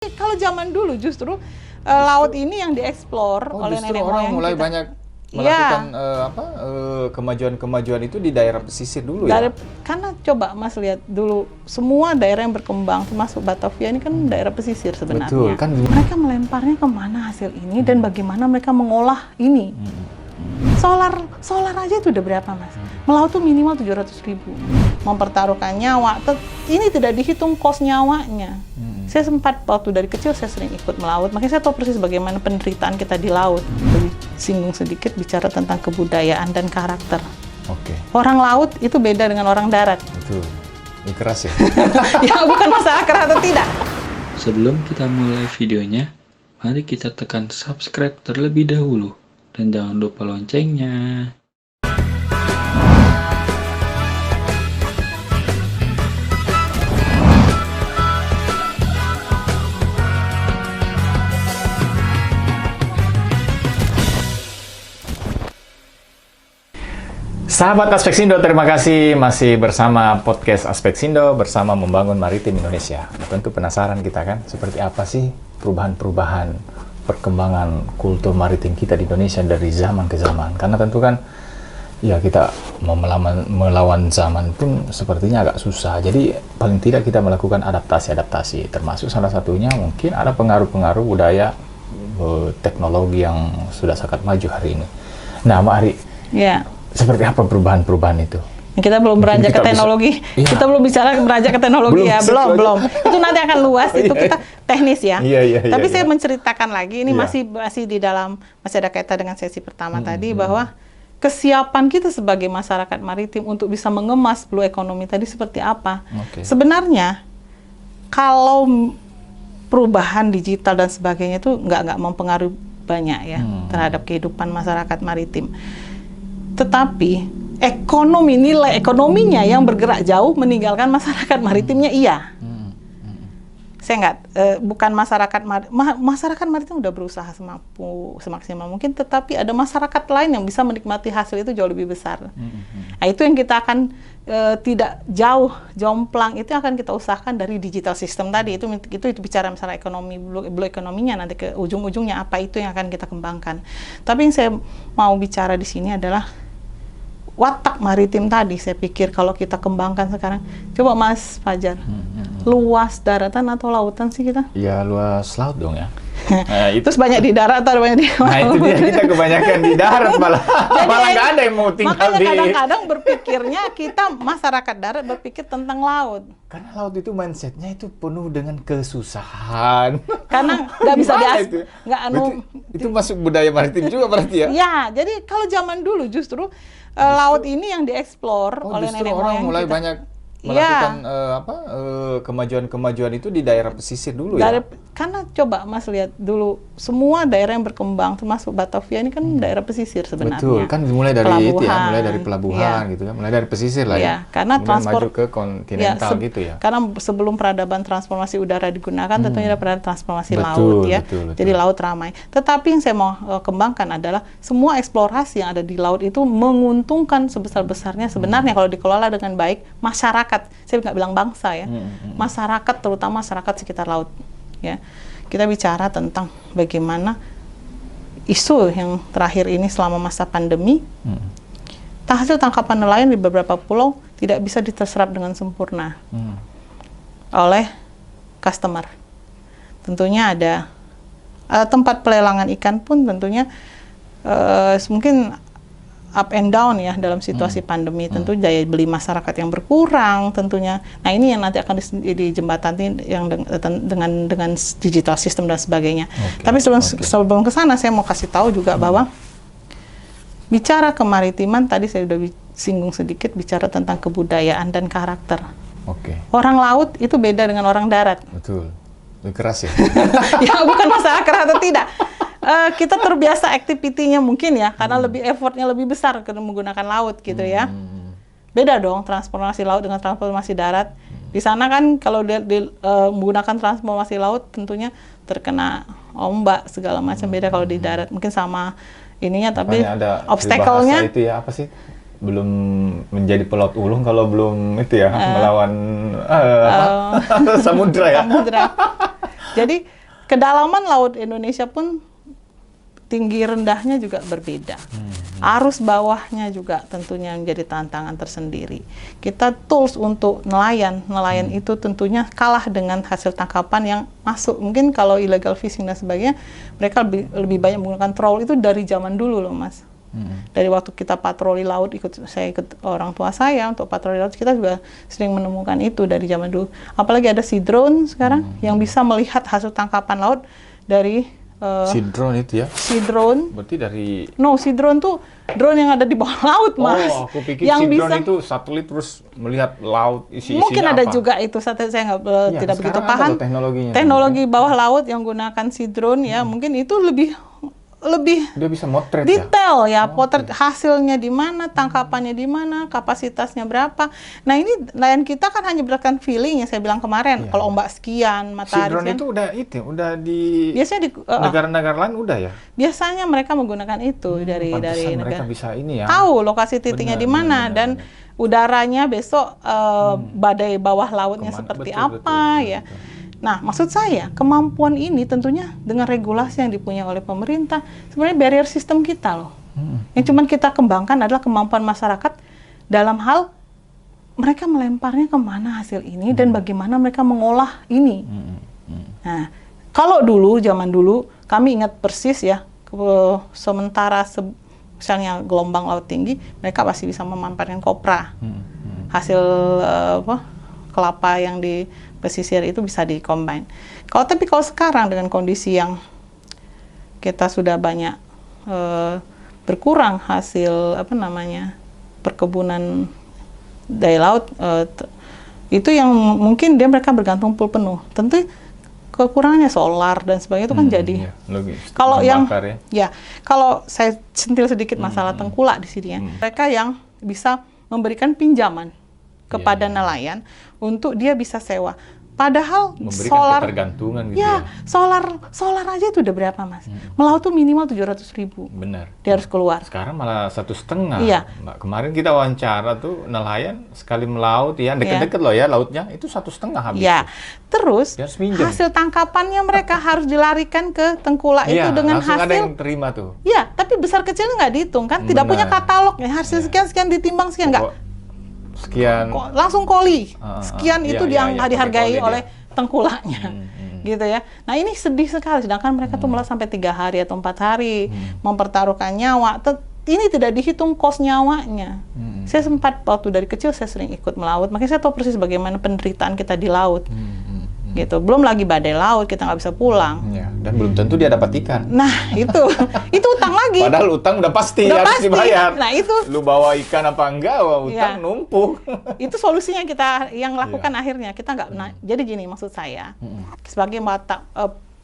Kalau zaman dulu justru laut ini yang dieksplor oleh nenek moyang orang mulai kita. banyak melakukan kemajuan-kemajuan itu di daerah pesisir dulu ya. Karena coba Mas lihat dulu semua daerah yang berkembang termasuk Batavia ini kan daerah pesisir sebenarnya. Betul, kan. Mereka melemparnya kemana hasil ini dan bagaimana mereka mengolah ini. Solar aja itu udah berapa Mas? Melaut tuh minimal 700.000. Mempertaruhkan nyawa, ini tidak dihitung kos nyawanya. Saya sempat waktu dari kecil saya sering ikut melaut, makanya saya tahu persis bagaimana penderitaan kita di laut. Lebih singgung sedikit bicara tentang kebudayaan dan karakter. Oke. Orang laut itu beda dengan orang darat. Betul. Ini keras ya. Ya bukan masalah keras atau tidak. Sebelum kita mulai videonya, mari kita tekan subscribe terlebih dahulu. Dan jangan lupa loncengnya. Sahabat Aspek Sindo, terima kasih masih bersama podcast Aspek Sindo bersama Membangun Maritim Indonesia. Tentu penasaran kita kan, seperti apa sih perubahan-perubahan perkembangan kultur maritim kita di Indonesia dari zaman ke zaman. Karena tentu kan, ya kita mau melawan zaman pun sepertinya agak susah. Jadi paling tidak kita melakukan adaptasi-adaptasi. Termasuk salah satunya mungkin ada pengaruh-pengaruh budaya teknologi yang sudah sangat maju hari ini. Nah, Mbak Ari. Ya. Seperti apa perubahan-perubahan itu? Kita belum beranjak ke teknologi. Kita belum bicara beranjak ke teknologi ya. Belum. Itu nanti akan luas. Itu kita teknis ya. Tapi saya menceritakan lagi. Ini masih di dalam, masih ada kaitan dengan sesi pertama tadi bahwa kesiapan kita sebagai masyarakat maritim untuk bisa mengemas blue economy tadi seperti apa. Sebenarnya kalau perubahan digital dan sebagainya itu nggak mempengaruhi banyak ya terhadap kehidupan masyarakat maritim. Tetapi nilai ekonominya yang bergerak jauh meninggalkan masyarakat maritimnya iya. Saya bukan masyarakat maritim udah berusaha semaksimal mungkin, tetapi ada masyarakat lain yang bisa menikmati hasil itu jauh lebih besar. Nah, itu yang kita akan tidak jauh jomplang, itu yang akan kita usahakan dari digital system tadi. Itu bicara masalah ekonomi, blue ekonominya nanti ke ujung-ujungnya apa itu yang akan kita kembangkan. Tapi yang saya mau bicara di sini adalah watak maritim tadi. Saya pikir kalau kita kembangkan sekarang, coba Mas Fajar, luas daratan atau lautan sih kita? Ya luas laut dong ya. Nah, terus banyak di darat atau banyak di laut? Nah itu dia, kita kebanyakan di darat malah. Malah nggak ada yang mau tinggal makanya kadang-kadang berpikirnya kita masyarakat darat berpikir tentang laut. Karena laut itu mindsetnya itu penuh dengan kesusahan. Karena nggak bisa itu masuk budaya maritim juga berarti ya? Ya, jadi kalau zaman dulu justru laut ini yang dieksplor oleh nenek moyang kita. Orang mulai banyak melakukan kemajuan-kemajuan itu di daerah pesisir dulu ya. Karena coba Mas lihat dulu semua daerah yang berkembang termasuk Batavia ini kan daerah pesisir sebenarnya. Betul, kan mulai dari pelabuhan gitu kan, mulai dari pesisir lah ya. Karena maju ke kontinental gitu ya. Karena sebelum peradaban transformasi udara digunakan tentunya ada peradaban transformasi laut ya. Betul. Jadi laut ramai. Tetapi yang saya mau kembangkan adalah semua eksplorasi yang ada di laut itu menguntungkan sebesar-besarnya sebenarnya kalau dikelola dengan baik masyarakat. Saya nggak bilang bangsa ya. Masyarakat, terutama masyarakat sekitar laut. Ya, kita bicara tentang bagaimana isu yang terakhir ini selama masa pandemi, hasil tangkapan nelayan di beberapa pulau tidak bisa diterserap dengan sempurna oleh customer. Tentunya ada tempat pelelangan ikan pun tentunya mungkin up and down ya dalam situasi pandemi. Tentu daya beli masyarakat yang berkurang tentunya. Nah ini yang nanti akan dijembatani yang dengan digital system dan sebagainya. Tapi sebelum ke sana saya mau kasih tahu juga bahwa bicara kemaritiman tadi saya sudah singgung sedikit bicara tentang kebudayaan dan karakter. Orang laut itu beda dengan orang darat. Betul. Lebih keras ya. Ya bukan masalah keras atau tidak. Kita terbiasa aktivitinya mungkin ya, karena effortnya lebih besar karena menggunakan laut gitu ya. Beda dong transformasi laut dengan transformasi darat. Di sana kan kalau menggunakan transformasi laut tentunya terkena ombak segala macam. Beda kalau di darat mungkin sama ininya, tapi obstacle-nya itu ya apa sih? Belum menjadi pelaut ulung kalau belum itu ya melawan samudra ya. Jadi kedalaman laut Indonesia pun tinggi rendahnya juga berbeda. Arus bawahnya juga tentunya menjadi tantangan tersendiri. Kita tools untuk nelayan itu tentunya kalah dengan hasil tangkapan yang masuk. Mungkin kalau illegal fishing dan sebagainya, mereka lebih banyak menggunakan trawl itu dari zaman dulu loh, Mas. Dari waktu kita patroli laut, saya ikut orang tua saya untuk patroli laut, kita juga sering menemukan itu dari zaman dulu. Apalagi ada sea drone sekarang yang bisa melihat hasil tangkapan laut dari sea drone itu ya? Sea drone. Berarti dari... No, sea drone tuh drone yang ada di bawah laut, Mas. Oh, aku pikir sea drone itu satelit terus melihat laut isi-isinya mungkin ada apa? Juga itu, saya tidak begitu paham. Teknologi bawah laut yang gunakan sea drone ya, mungkin itu lebih dia bisa motret detail ya, potret hasilnya di mana, tangkapannya di mana, kapasitasnya berapa. Nah ini nelayan kita kan hanya berdasarkan feeling yang saya bilang kemarin. Kalau ombak sekian, matahari drone sekian. Itu udah di biasanya di negara-negara lain udah ya. Biasanya mereka menggunakan itu dari negara. Mereka bisa ini ya. Tahu lokasi titiknya di mana dan udaranya besok badai bawah lautnya seperti apa ya. Nah, maksud saya, kemampuan ini tentunya dengan regulasi yang dipunyai oleh pemerintah, sebenarnya barrier sistem kita loh. Yang cuman kita kembangkan adalah kemampuan masyarakat dalam hal mereka melemparnya kemana hasil ini dan bagaimana mereka mengolah ini. Nah, kalau zaman dulu, kami ingat persis ya, sementara misalnya gelombang laut tinggi, mereka pasti bisa memanfaatkan kopra. Hasil kelapa yang di pesisir itu bisa di-combine. Tapi kalau sekarang dengan kondisi yang kita sudah banyak berkurang hasil perkebunan daya laut, itu yang mungkin mereka bergantung full penuh. Tentu kekurangannya solar dan sebagainya itu kan jadi. Kalau kalau saya sentil sedikit masalah tengkulak di sini ya, mereka yang bisa memberikan pinjaman kepada nelayan untuk dia bisa sewa. Padahal memberikan solar ketergantungan gitu ya. Solar aja itu udah berapa, Mas? Melaut tuh minimal 700.000. Benar. Dia harus keluar. Sekarang malah 1,5. Iya. Mbak, kemarin kita wawancara tuh nelayan sekali melaut ya, deket-deket loh ya lautnya, itu 1,5 habis. Ya. Terus hasil tangkapannya mereka harus dilarikan ke tengkulak itu dengan hasil ada yang terima tuh. Iya, tapi besar kecilnya nggak dihitung kan? Tidak punya katalog ya, hasil sekian ditimbang sekian nggak. Sekian langsung koli sekian itu dihargai oleh tengkulaknya gitu ya. Nah ini sedih sekali, sedangkan mereka tuh malah sampai 3 hari atau 4 hari mempertaruhkan nyawa. Ini tidak dihitung kos nyawanya. Saya sempat waktu dari kecil saya sering ikut melaut, makanya saya tahu persis bagaimana penderitaan kita di laut. Gitu. Belum lagi badai laut, kita nggak bisa pulang. Dan belum tentu dia dapat ikan. Nah, itu utang lagi. Padahal utang udah pasti harus dibayar. Nah, itu. Lu bawa ikan apa enggak, utang numpuk. Itu solusinya kita yang lakukan akhirnya. Kita nggak jadi gini maksud saya. Sebagai watak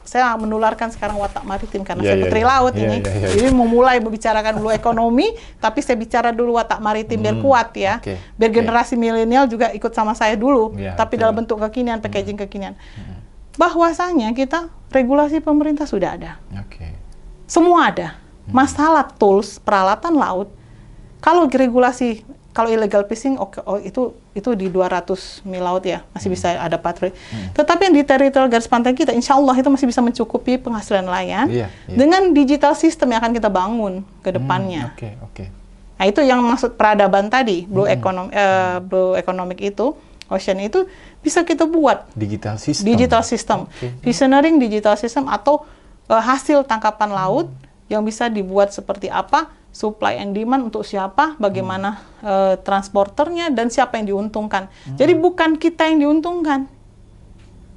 saya menularkan sekarang watak maritim karena saya putri laut ini. Jadi memulai membicarakan dulu ekonomi, tapi saya bicara dulu watak maritim biar kuat ya. Biar generasi milenial juga ikut sama saya dulu, tapi dalam bentuk kekinian, packaging kekinian. Bahwasanya kita regulasi pemerintah sudah ada. Semua ada. Masalah tools, peralatan laut, kalau regulasi kalau illegal fishing itu di 200 mil laut ya masih bisa ada patroli. Tetapi yang di teritorial garis pantai kita, insya Allah itu masih bisa mencukupi penghasilan nelayan dengan digital system yang akan kita bangun ke depannya. Nah itu yang maksud peradaban tadi, blue economic itu, ocean itu bisa kita buat digital system, visioning digital system atau hasil tangkapan laut yang bisa dibuat seperti apa. Supply and demand untuk siapa, bagaimana transporternya, dan siapa yang diuntungkan. Jadi bukan kita yang diuntungkan,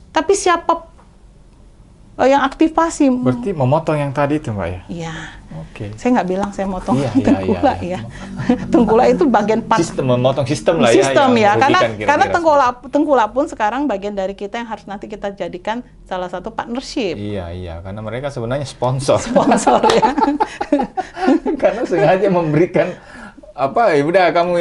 tapi siapa yang aktivasi. Berarti memotong yang tadi itu, Mbak ya? Iya. Saya nggak bilang saya motong tengkulak ya. Tengkulak itu bagian memotong sistem lah sistem ya. Karena tengkulak pun sekarang bagian dari kita yang harus nanti kita jadikan salah satu partnership. Iya. Karena mereka sebenarnya sponsor ya. Karena sengaja memberikan ya udah kamu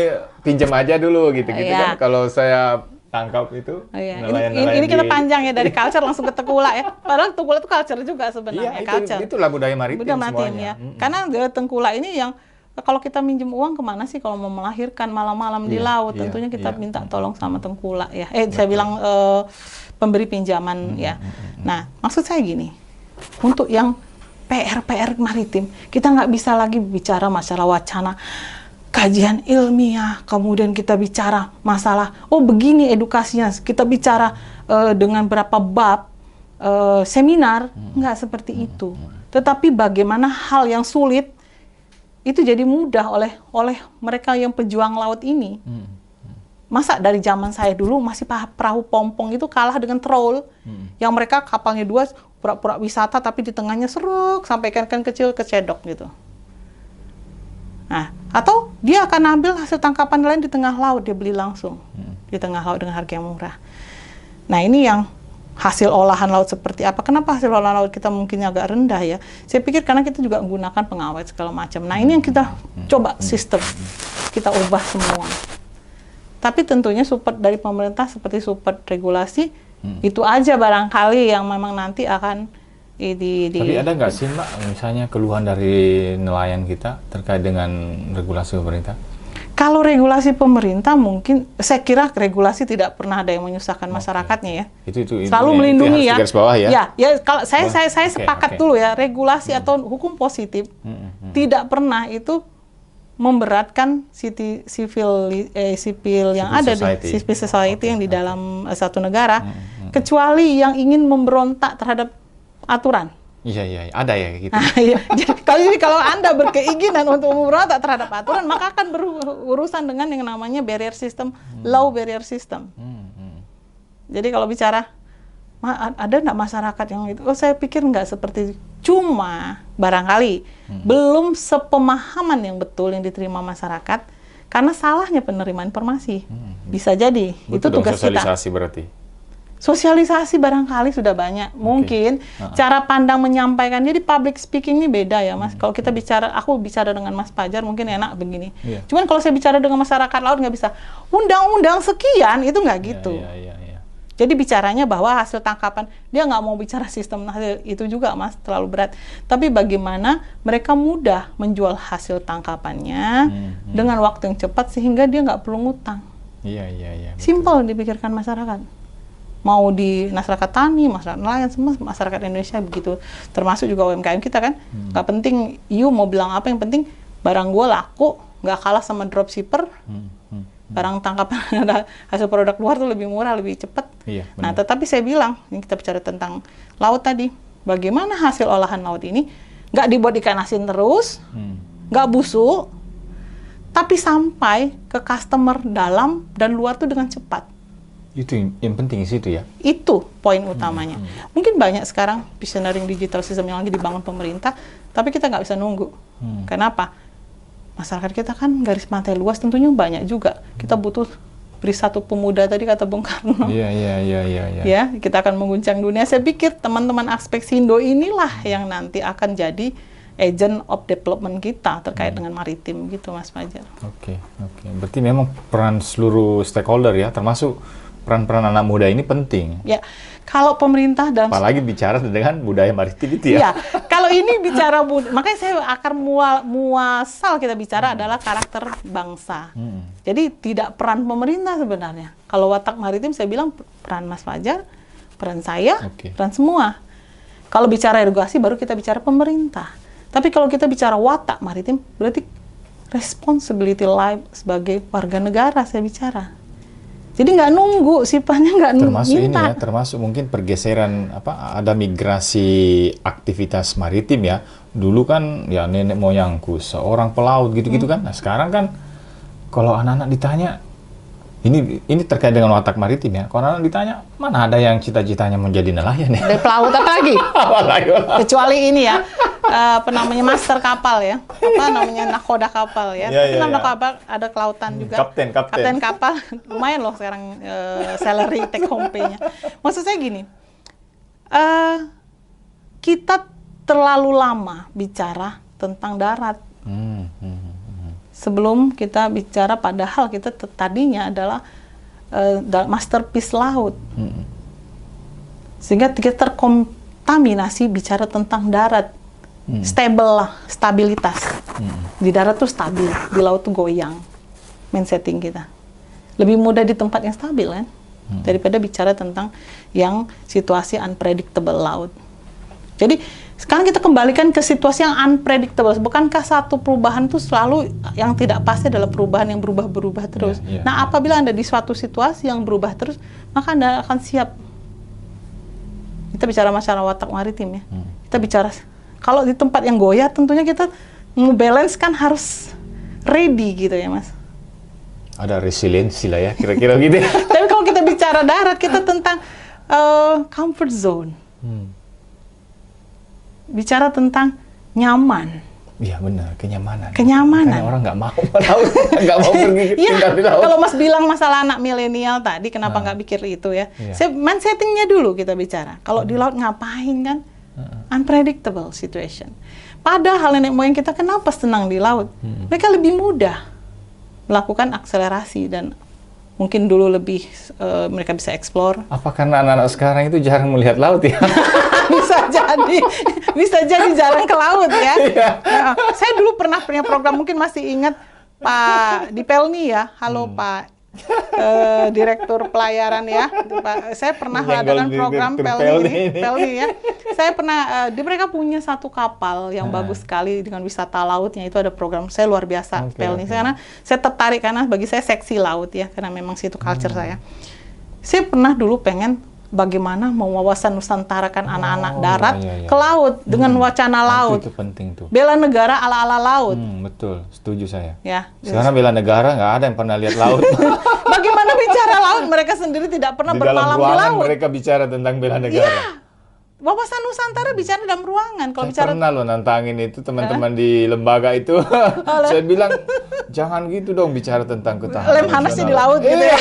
pinjam aja dulu gitu kan. Kalau saya tangkap itu ini kita panjang ya dari culture langsung ke tengkulak ya. Padahal tengkulak itu culture juga sebenarnya. Itulah budaya maritim semuanya. Ya. Karena tengkulak ini yang kalau kita minjem uang kemana sih kalau mau melahirkan malam-malam di laut, tentunya kita minta tolong sama tengkulak ya. Saya bilang pemberi pinjaman ya. Nah, maksud saya gini, untuk yang PR maritim, kita nggak bisa lagi bicara masalah wacana kajian ilmiah, kemudian kita bicara masalah, oh begini edukasinya, kita bicara dengan berapa bab seminar, nggak seperti itu. Tetapi bagaimana hal yang sulit itu jadi mudah oleh mereka yang pejuang laut ini. Masa dari zaman saya dulu masih perahu pompong itu kalah dengan troll, yang mereka kapalnya 2, pura-pura wisata tapi di tengahnya seruk sampai ikan-ikan kecil kecedok gitu. Nah, atau dia akan ambil hasil tangkapan lain di tengah laut, dia beli langsung di tengah laut dengan harga yang murah. Nah, ini yang hasil olahan laut seperti apa? Kenapa hasil olahan laut kita mungkin agak rendah ya? Saya pikir karena kita juga menggunakan pengawet segala macam. Nah, ini yang kita coba sistem, kita ubah semua. Tapi tentunya support dari pemerintah seperti support regulasi, itu aja barangkali yang memang nanti akan Tapi ada nggak sih Mbak, misalnya keluhan dari nelayan kita terkait dengan regulasi pemerintah? Kalau regulasi pemerintah mungkin, saya kira regulasi tidak pernah ada yang menyusahkan masyarakatnya ya. Itu selalu melindungi ya. Garis bawah ya. Ya, kalau saya sepakat dulu ya, regulasi atau hukum positif tidak pernah itu memberatkan sipil yang ada di civil society yang di dalam satu negara, kecuali yang ingin memberontak terhadap aturan. Iya, ada ya gitu. Nah, iya. Jadi kalau Anda berkeinginan untuk memberontak terhadap aturan, maka akan berurusan dengan yang namanya barrier system, low barrier system. Jadi kalau bicara ada nggak masyarakat yang itu? Oh, saya pikir nggak seperti itu. Cuma barangkali belum sepemahaman yang betul yang diterima masyarakat karena salahnya penerimaan informasi. Bisa jadi. Betul, itu tugas kita. Sosialisasi berarti. Sosialisasi barangkali sudah banyak. Mungkin cara pandang menyampaikan. Jadi public speaking ini beda ya, Mas. Kalau kita bicara, aku bicara dengan Mas Fajar mungkin enak begini. Cuman kalau saya bicara dengan masyarakat laut nggak bisa. Undang-undang sekian itu nggak gitu. Jadi bicaranya bahwa hasil tangkapan, dia nggak mau bicara sistem hasil itu juga, Mas, terlalu berat. Tapi bagaimana mereka mudah menjual hasil tangkapannya dengan waktu yang cepat sehingga dia nggak perlu ngutang. Iya. Simpel dipikirkan masyarakat. Mau di masyarakat tani, masyarakat nelayan, semua masyarakat Indonesia begitu. Termasuk juga UMKM kita kan. Nggak penting, you mau bilang apa, yang penting barang gue laku, nggak kalah sama dropshipper. Barang tangkapan ada hasil produk luar tuh lebih murah, lebih cepat. Nah, tetapi saya bilang, ini kita bicara tentang laut tadi, bagaimana hasil olahan laut ini nggak dibuat ikan asin terus, nggak busuk, tapi sampai ke customer dalam dan luar tuh dengan cepat. Itu yang penting di situ ya? Itu poin utamanya. Mungkin banyak sekarang visionary digital system yang lagi dibangun pemerintah, tapi kita nggak bisa nunggu. Kenapa? Masyarakat kita kan garis pantai luas, tentunya banyak juga. Kita butuh beri satu pemuda tadi kata Bung Karno. Iya. Ya, kita akan mengguncang dunia. Saya pikir teman-teman Aspeksindo inilah yang nanti akan jadi agent of development kita terkait dengan maritim gitu, Mas Fajar. Oke. Berarti memang peran seluruh stakeholder ya, termasuk peran-peran anak muda ini penting. Ya, kalau pemerintah dalam... Apalagi bicara dengan budaya maritim itu ya. Iya, kalau ini bicara makanya saya akar muasal kita bicara adalah karakter bangsa. Jadi tidak peran pemerintah sebenarnya. Kalau watak maritim saya bilang peran Mas Fajar, peran saya, peran semua. Kalau bicara edukasi baru kita bicara pemerintah. Tapi kalau kita bicara watak maritim berarti responsibility life sebagai warga negara saya bicara. Jadi nggak nunggu, sifatnya nggak nunggu. Termasuk ini ya, termasuk mungkin pergeseran ada migrasi aktivitas maritim ya. Dulu kan ya nenek moyangku seorang pelaut gitu-gitu kan. Nah sekarang kan kalau anak-anak ditanya, ini terkait dengan watak maritim ya. Kalau anak-anak ditanya, mana ada yang cita-citanya menjadi nelayan ya? Dari pelaut apa lagi? Kecuali ini ya, master kapal ya. Nakoda kapal ya. Tapi nama kapal ada kelautan juga. Kapten kapal. Lumayan loh sekarang salary take home pay-nya. Maksud saya gini, kita terlalu lama bicara tentang darat. Sebelum kita bicara, padahal kita tadinya adalah masterpiece laut. Sehingga kita terkontaminasi bicara tentang darat. Stabilitas. Di darat tuh stabil, di laut tuh goyang. Mindsetting kita. Lebih mudah di tempat yang stabil kan? daripada bicara tentang yang situasi unpredictable laut. Jadi sekarang kita kembalikan ke situasi yang unpredictable. Bukankah satu perubahan itu selalu yang tidak pasti adalah perubahan yang berubah-berubah terus? Nah, apabila Anda di suatu situasi yang berubah terus, maka Anda akan siap. Kita bicara masalah watak maritim ya. Kita bicara kalau di tempat yang goyah, tentunya kita nge-balance kan harus ready gitu ya, Mas. Ada resiliensi lah ya, kira-kira gitu. Tapi kalau kita bicara darat, kita tentang comfort zone. Bicara tentang nyaman. Iya benar, kenyamanan. Kenyamanan. Karena orang nggak mau pergi tinggal di laut. Kalau Mas bilang masalah anak milenial tadi, kenapa nggak pikir itu ya? Settingnya dulu kita bicara. Kalau di laut ngapain kan? Unpredictable situation. Padahal nenek moyang kita kenapa senang di laut? Mereka lebih mudah melakukan akselerasi dan mungkin dulu lebih mereka bisa explore. Apa karena anak-anak sekarang itu jarang melihat laut ya? bisa jadi jarang ke laut ya. Nah, saya dulu pernah punya program, mungkin masih ingat Pak di Pelni ya. Halo Pak Direktur Pelayaran ya. Pak, saya pernah mengadakan program Pelni ya. Saya pernah mereka punya satu kapal yang bagus sekali dengan wisata lautnya, itu ada program. Saya luar biasa Pelni. Karena saya tertarik karena bagi saya seksi laut ya, karena memang situ culture saya. Saya pernah dulu pengen bagaimana mewawasan Nusantarakan anak-anak darat ke laut dengan wacana laut. Itu penting tuh. Bela negara ala-ala laut. Betul, setuju saya. Ya. Sekarang bela negara nggak ada yang pernah lihat laut. Bagaimana bicara laut? Mereka sendiri tidak pernah bermalam di laut. Mereka bicara tentang bela negara. Iya. Wawasan Nusantara bicara dalam ruangan. Kalau bicara pernah loh nantangin itu teman-teman di lembaga itu. Saya bilang jangan gitu dong bicara tentang ketahanan. Lem panasnya di laut gitu ya.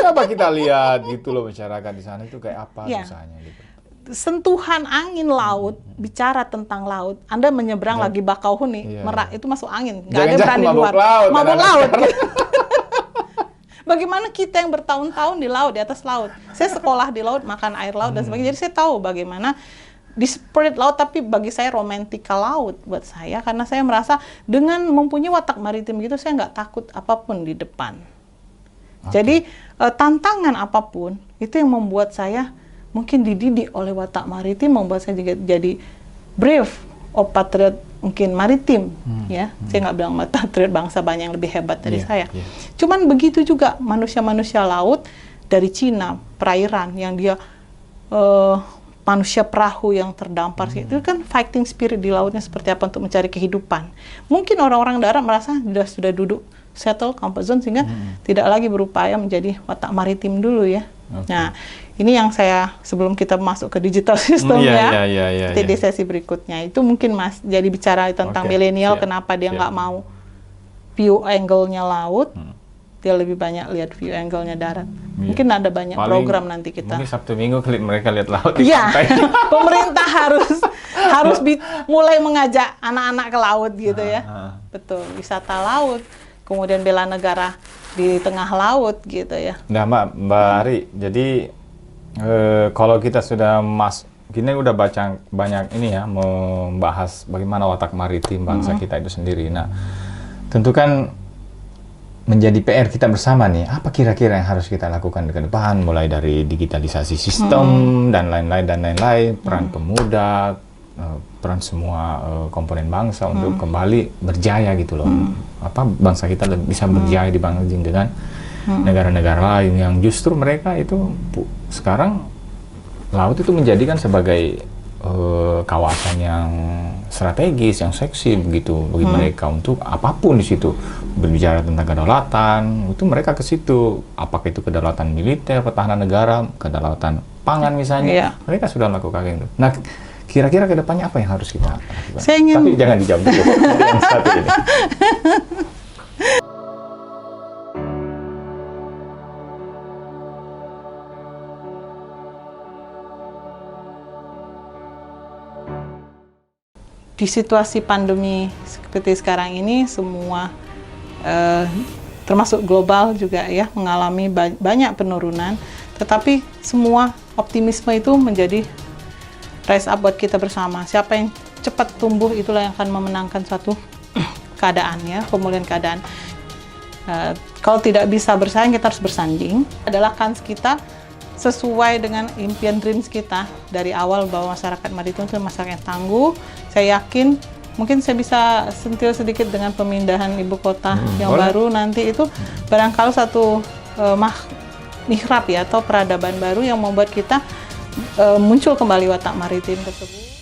Coba kita lihat gitu loh masyarakat di sana itu kayak apa misalnya gitu. Sentuhan angin laut, bicara tentang laut. Anda menyeberang lagi Bakauheni, Merak itu masuk angin. Nggak ada yang berani luar. Mabuk laut. Bagaimana kita yang bertahun-tahun di laut, di atas laut. Saya sekolah di laut, makan air laut dan sebagainya. Jadi saya tahu bagaimana di spirit laut, tapi bagi saya romantika laut buat saya. Karena saya merasa dengan mempunyai watak maritim gitu, saya nggak takut apapun di depan. Jadi tantangan apapun, itu yang membuat saya mungkin dididik oleh watak maritim, membuat saya juga jadi brave of patriot mungkin maritim, ya. Saya nggak bilang patriot bangsa banyak yang lebih hebat dari saya. Cuman begitu juga manusia-manusia laut dari Cina, perairan, yang dia manusia perahu yang terdampar, itu kan fighting spirit di lautnya seperti apa untuk mencari kehidupan. Mungkin orang-orang darat merasa sudah duduk settle comfort zone sehingga tidak lagi berupaya menjadi watak maritim dulu ya. Nah, ini yang saya sebelum kita masuk ke digital system di sesi berikutnya itu mungkin Mas jadi bicara tentang milenial, kenapa dia nggak mau view angle-nya laut, dia lebih banyak lihat view angle-nya darat. Mungkin ada banyak program nanti kita. Mungkin Sabtu Minggu mereka lihat laut di pantai. Pemerintah harus mulai mengajak anak-anak ke laut gitu ya. Betul, wisata laut, kemudian bela negara di tengah laut gitu ya. Nah, Mbak Ari, jadi kalau kita sudah gini udah baca banyak ini ya, membahas bagaimana watak maritim bangsa kita itu sendiri. Nah, tentu kan menjadi PR kita bersama nih, apa kira-kira yang harus kita lakukan ke depan, mulai dari digitalisasi sistem dan lain-lain, peran pemuda, peran semua komponen bangsa untuk kembali berjaya gitu loh. Apa bangsa kita bisa berjaya dibanding dengan negara-negara lain yang justru mereka itu sekarang laut itu menjadikan sebagai kawasan yang strategis, yang seksi begitu bagi mereka untuk apapun di situ. Berbicara tentang kedaulatan, itu mereka ke situ. Apakah itu kedaulatan militer, pertahanan negara, kedaulatan pangan misalnya, mereka sudah melakukan itu. Nah, kira-kira ke depannya apa yang harus kita lakukan? Tapi jangan dijawab dulu. Yang satu ini. Di situasi pandemi seperti sekarang ini, semua termasuk global juga ya mengalami banyak penurunan, tetapi semua optimisme itu menjadi rise up buat kita bersama. Siapa yang cepat tumbuh itulah yang akan memenangkan suatu keadaan ya, pemulihan keadaan. Kalau tidak bisa bersaing, kita harus bersanding. Adalah kans kita sesuai dengan impian dreams kita dari awal bahwa masyarakat maritim itu masyarakat yang tangguh. Saya yakin mungkin saya bisa sentil sedikit dengan pemindahan ibu kota yang baru nanti itu barangkali satu mihrab ya atau peradaban baru yang membuat kita muncul kembali watak maritim tersebut.